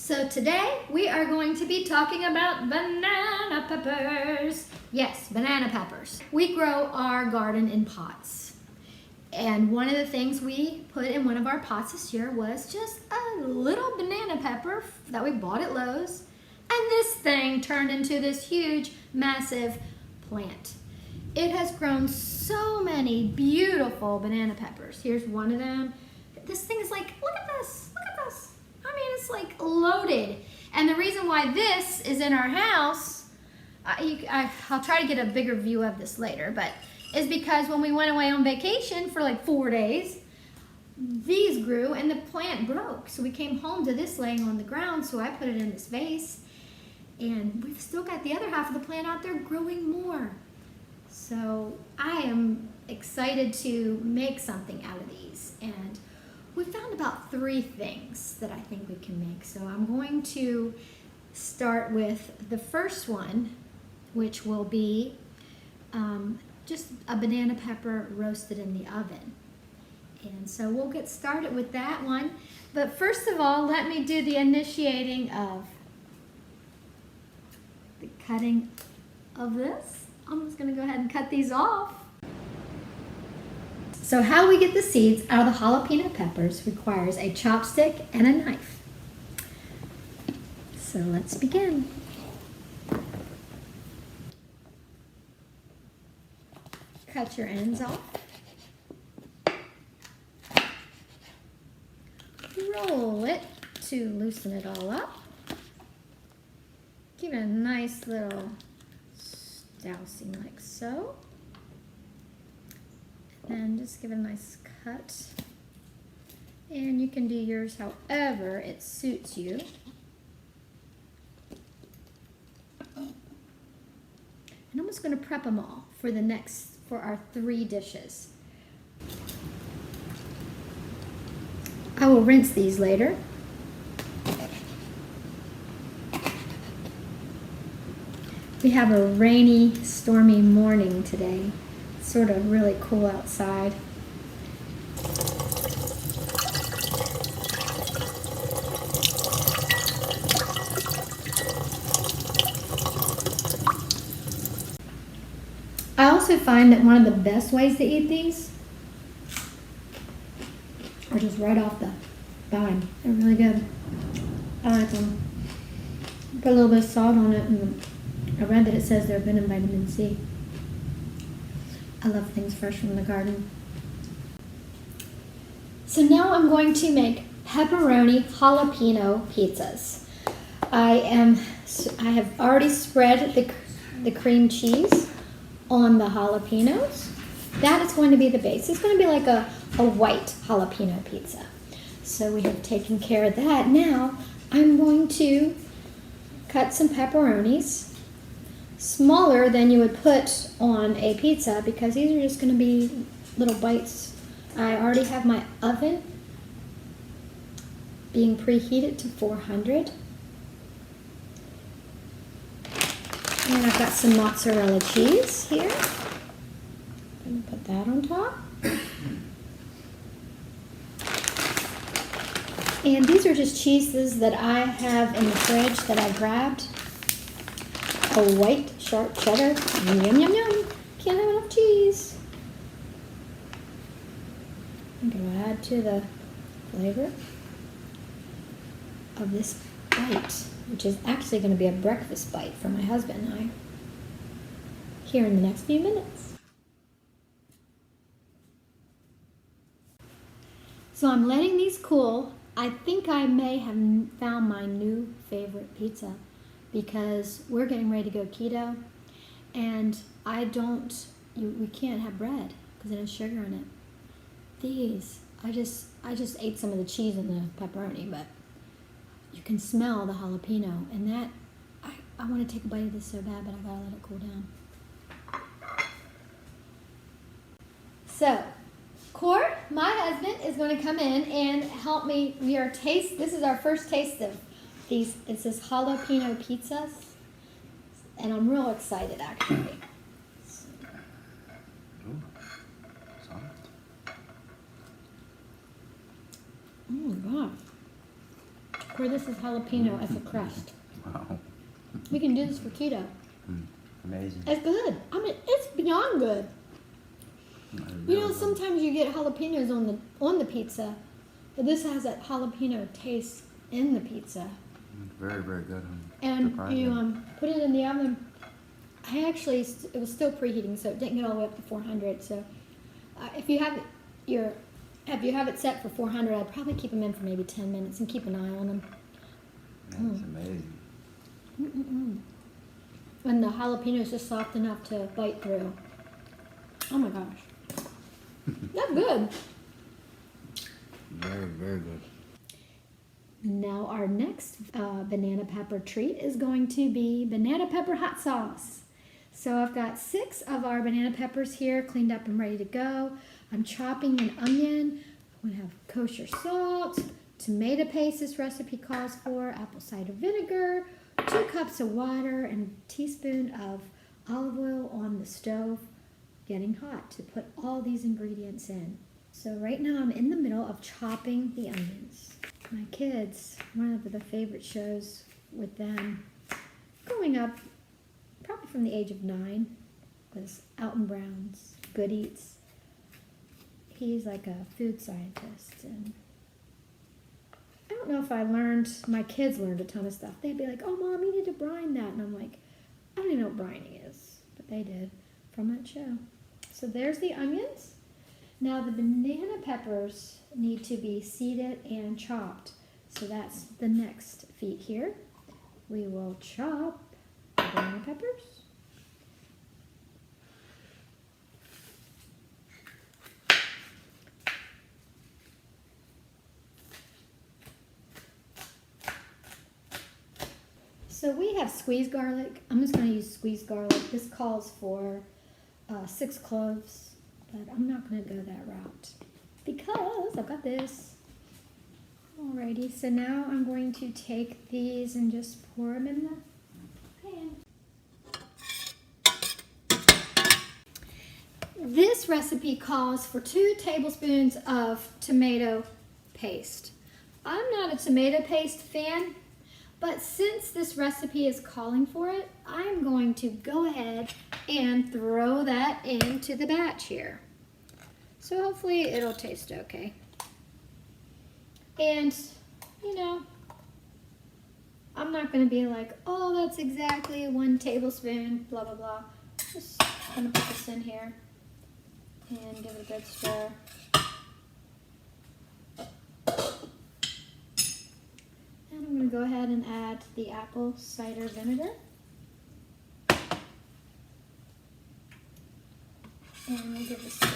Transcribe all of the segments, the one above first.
So today we are going to be talking about banana peppers. Yes, banana peppers. We grow our garden in pots. And one of the things we put in one of our pots this year was just a little banana pepper that we bought at Lowe's. And this thing turned into this huge, massive plant. It has grown so many beautiful banana peppers. Here's one of them. This thing is like, look at this, look at this. I mean, it's like loaded. And the reason why this is in our house, I'll try to get a bigger view of this later, but is because when we went away on vacation for like 4 days, these grew and the plant broke. So we came home to this laying on the ground, so I put it in this vase. And we've still got the other half of the plant out there growing more. So I am excited to make something out of these. And we found about 3 things that I think we can make. So I'm going to start with the first one, which will be just a banana pepper roasted in the oven. And so we'll get started with that one. But first of all, let me do the initiating of the cutting of this. I'm just going to go ahead and cut these off. So how we get the seeds out of the jalapeno peppers requires a chopstick and a knife. So let's begin. Cut your ends off. Roll it to loosen it all up. Give it a nice little dousing like so. And just give it a nice cut. And you can do yours however it suits you. And I'm just going to prep them all for our 3 dishes. I will rinse these later. We have a rainy, stormy morning today. It's sort of really cool outside. I also find that one of the best ways to eat these are just right off the vine. They're really good. I like them. Put a little bit of salt on it, and I read that it says they're good in vitamin C. I love things fresh from the garden. So now I'm going to make pepperoni jalapeno pizzas. I have already spread the cream cheese on the jalapenos. That is going to be the base. It's going to be like a white jalapeno pizza. So we have taken care of that. Now I'm going to cut some pepperonis, smaller than you would put on a pizza because these are just going to be little bites. I already have my oven being preheated to 400. And I've got some mozzarella cheese here. I'm going to put that on top. And these are just cheeses that I have in the fridge that I grabbed. A white sharp cheddar. Yum, yum, yum. Can't have enough cheese. I'm going to add to the flavor of this bite, which is actually going to be a breakfast bite for my husband and I here in the next few minutes. So I'm letting these cool. I think I may have found my new favorite pizza because we're getting ready to go keto, and we can't have bread because it has sugar in it. These, I just ate some of the cheese and the pepperoni, but you can smell the jalapeno, and that, I want to take a bite of this so bad, but I gotta let it cool down. So, Court, my husband, is going to come in and help me. This is our first taste of these. It says jalapeno pizzas, and I'm real excited actually. Oh my God. Pour this as jalapeno as a crust. Wow. We can do this for keto. Amazing. It's good. I mean, it's beyond good. You know, sometimes you get jalapenos on the pizza, but this has that jalapeno taste in the pizza. Very, very good. And surprising. you put it in the oven. It was still preheating, so it didn't get all the way up to 400. So if you have it set for 400, I'd probably keep them in for maybe 10 minutes and keep an eye on them. That's amazing. And the jalapeno is just soft enough to bite through. Oh my gosh. That's good. Very, very good. Now our next banana pepper treat is going to be banana pepper hot sauce. So I've got 6 of our banana peppers here cleaned up and ready to go. I'm chopping an onion. I'm going to have kosher salt, tomato paste this recipe calls for, apple cider vinegar, 2 cups of water, and a teaspoon of olive oil on the stove getting hot to put all these ingredients in. So right now I'm in the middle of chopping the onions. My kids, one of the favorite shows with them growing up, probably from the age of 9, was Alton Brown's Good Eats. He's like a food scientist, and I don't know if my kids learned a ton of stuff. They'd be like, oh Mom, you need to brine that. And I'm like, I don't even know what brining is, but they did from that show. So there's the onions. Now the banana peppers need to be seeded and chopped. So that's the next feat here. We will chop the banana peppers. So we have squeezed garlic. I'm just going to use squeezed garlic. This calls for 6 cloves, but I'm not going to go that route because I've got this. Alrighty, so now I'm going to take these and just pour them in the pan. This recipe calls for 2 tablespoons of tomato paste. I'm not a tomato paste fan, but since this recipe is calling for it, I'm going to go ahead and throw that into the batch here. So hopefully it'll taste okay. And, you know, I'm not going to be like, oh, that's exactly 1 tablespoon, blah, blah, blah. Just going to put this in here and give it a good stir. And I'm going to go ahead and add the apple cider vinegar. And we'll give this a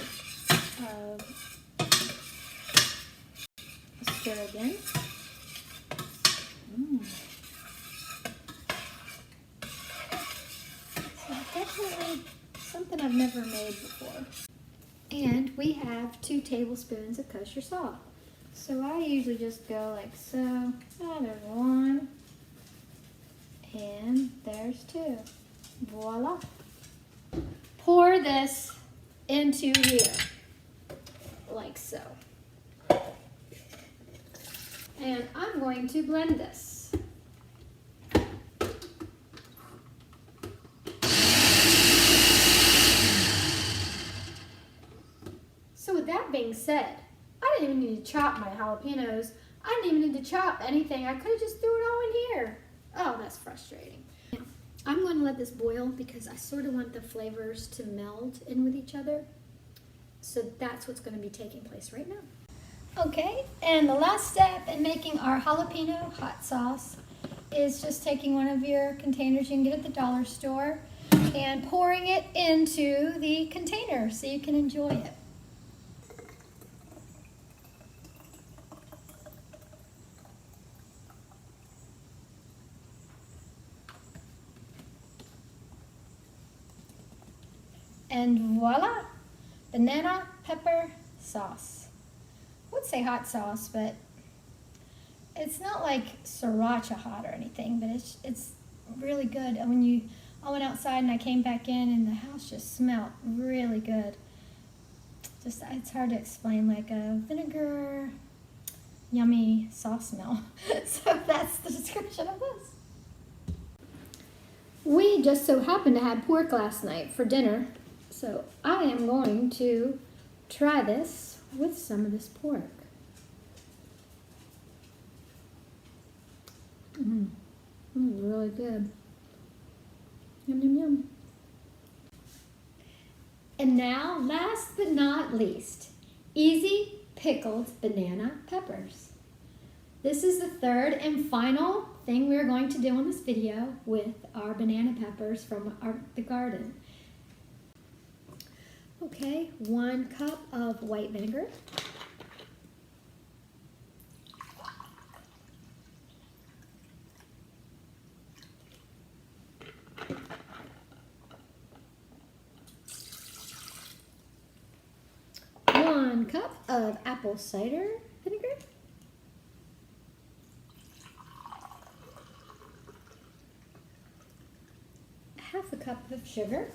stir again. So definitely something I've never made before. And we have 2 tablespoons of kosher salt. So I usually just go like so. Oh, there's 1. And there's 2. Voila. Pour this into here, like so. And I'm going to blend this. So with that being said, I didn't even need to chop my jalapenos. I didn't even need to chop anything. I could have just threw it all in here. Oh, that's frustrating. I'm going to let this boil because I sort of want the flavors to meld in with each other. So that's what's going to be taking place right now. Okay, and the last step in making our jalapeno hot sauce is just taking one of your containers you can get at the dollar store and pouring it into the container so you can enjoy it. And voila, banana pepper sauce. I would say hot sauce, but it's not like sriracha hot or anything, but it's really good. And I went outside and I came back in and the house just smelled really good. Just, it's hard to explain, like a vinegar, yummy sauce smell. So that's the description of this. We just so happened to have pork last night for dinner, so I am going to try this with some of this pork. Really good. Yum, yum, yum. And now, last but not least, easy pickled banana peppers. This is the third and final thing we're going to do in this video with our banana peppers from the garden. Okay, 1 cup of white vinegar. One cup of apple cider vinegar. Half a cup of sugar.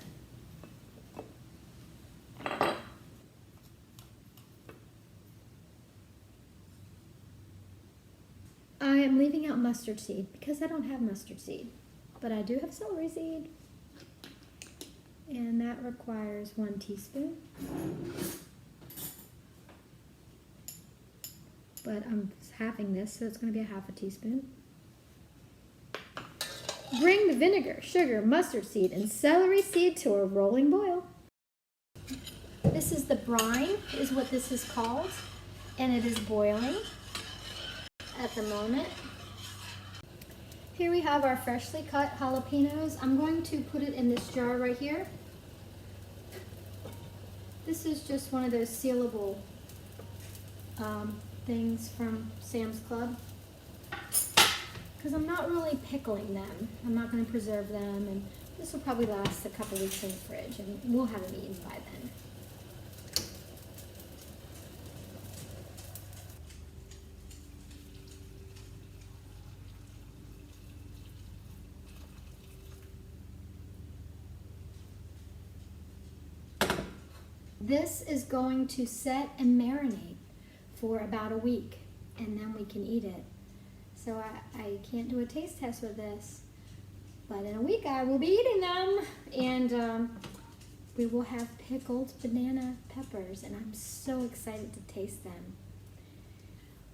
I am leaving out mustard seed because I don't have mustard seed, but I do have celery seed. And that requires 1 teaspoon. But I'm halving this, so it's going to be a half a teaspoon. Bring the vinegar, sugar, mustard seed, and celery seed to a rolling boil. This is the brine, is what this is called, and it is boiling at the moment. Here we have our freshly cut jalapenos. I'm going to put it in this jar right here. This is just one of those sealable things from Sam's Club, because I'm not really pickling them. I'm not going to preserve them, and this will probably last a couple weeks in the fridge, and we'll have them eaten by then. This is going to set and marinate for about a week, and then we can eat it. So I can't do a taste test with this, but in a week I will be eating them, and we will have pickled banana peppers, and I'm so excited to taste them.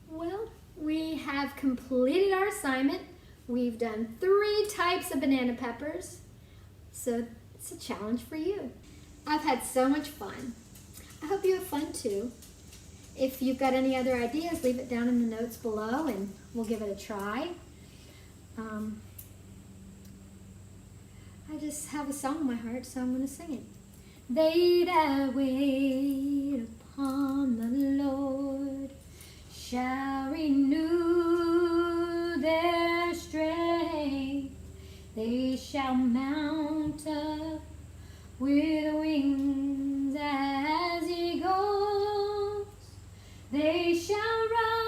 Well, we have completed our assignment. We've done 3 types of banana peppers, so it's a challenge for you. I've had so much fun. I hope you have fun too. If you've got any other ideas, leave it down in the notes below and we'll give it a try. I just have a song in my heart, so I'm going to sing it. They that wait upon the Lord shall renew their strength. They shall mount up with wings as eagles. They shall run